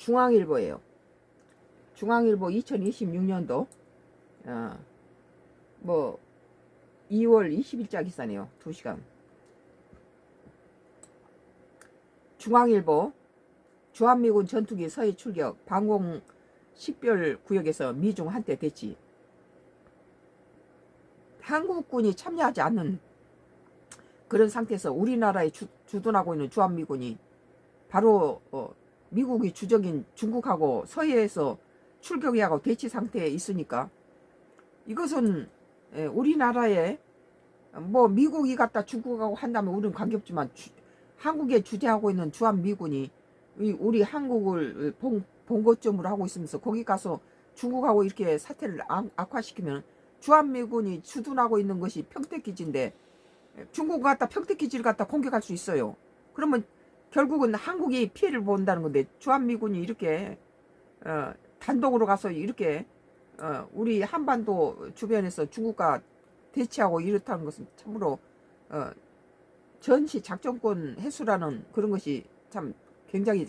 중앙일보예요. 중앙일보 2026년도 뭐 2월 20일자 기사네요. 2시간. 중앙일보 주한미군 전투기 서해 출격 방공 식별구역에서 미중 한때 대치. 한국군이 참여하지 않는 그런 상태에서 우리나라에 주둔하고 있는 주한미군이 바로 미국이 주적인 중국하고 서해에서 출격하고 대치 상태에 있으니까 이것은 우리나라에 뭐 미국이 갖다 중국하고 한다면 우리는 관계없지만 한국에 주재하고 있는 주한미군이 우리 한국을 본거점으로 하고 있으면서 거기 가서 중국하고 이렇게 사태를 악화시키면 주한미군이 주둔하고 있는 것이 평택기지인데 중국 갖다 평택기지를 갖다 공격할 수 있어요. 그러면 결국은 한국이 피해를 본다는 건데 주한미군이 이렇게 단독으로 가서 이렇게 우리 한반도 주변에서 중국과 대치하고 이렇다는 것은 참으로 전시 작전권 해수라는 그런 것이 참 굉장히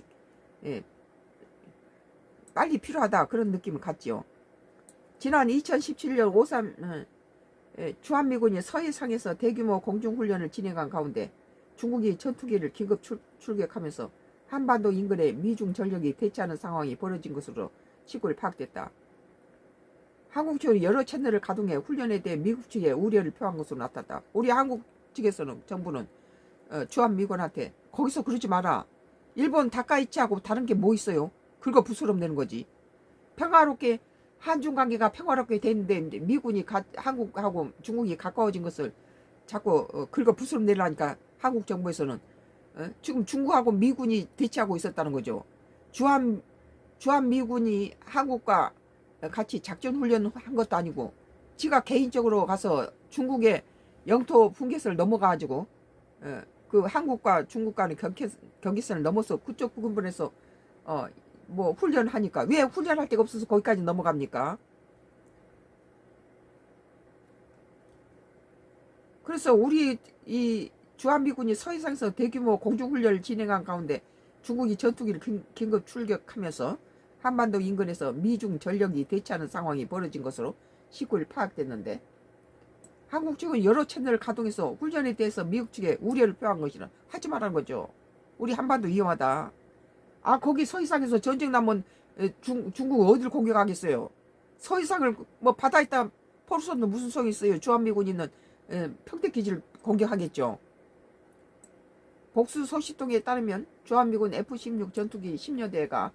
빨리 필요하다 그런 느낌을 갖지요. 지난 2017년 5.3 주한미군이 서해상에서 대규모 공중훈련을 진행한 가운데 중국이 전투기를 긴급 출격하면서 한반도 인근에 미중 전력이 대치하는 상황이 벌어진 것으로 시골 파악됐다. 한국 측은 여러 채널을 가동해 훈련에 대해 미국 측에 우려를 표한 것으로 나타났다. 우리 한국 측에서는 정부는 주한미군한테 거기서 그러지 마라. 일본 다카이치하고 다른 게 뭐 있어요? 긁어 부스럼내는 거지. 평화롭게 한중 관계가 평화롭게 됐는데 미군이 한국하고 중국이 가까워진 것을 자꾸 긁어 부스럼내려니까 한국 정부에서는 지금 중국하고 미군이 대치하고 있었다는 거죠. 주한미군이 한국과 같이 작전훈련한 것도 아니고 지가 개인적으로 가서 중국의 영토 분계선을 넘어가가지고 그 한국과 중국 간의 경계선을 넘어서 그쪽 부근에서 뭐 훈련하니까 왜 훈련할 데가 없어서 거기까지 넘어갑니까? 그래서 우리 이 주한미군이 서해상에서 대규모 공중훈련을 진행한 가운데 중국이 전투기를 긴급 출격하면서 한반도 인근에서 미중 전력이 대치하는 상황이 벌어진 것으로 19일 파악됐는데 한국 측은 여러 채널을 가동해서 훈련에 대해서 미국 측에 우려를 표한 것이라 하지 말라는 거죠. 우리 한반도 위험하다. 거기 서해상에서 전쟁 나면 중국 어디를 공격하겠어요? 서해상을 뭐 바다에 있다 포르선도 무슨 소용이 있어요? 주한미군 있는 평택기지를 공격하겠죠. 복수 소식통에 따르면 주한미군 F-16 전투기 10여 대가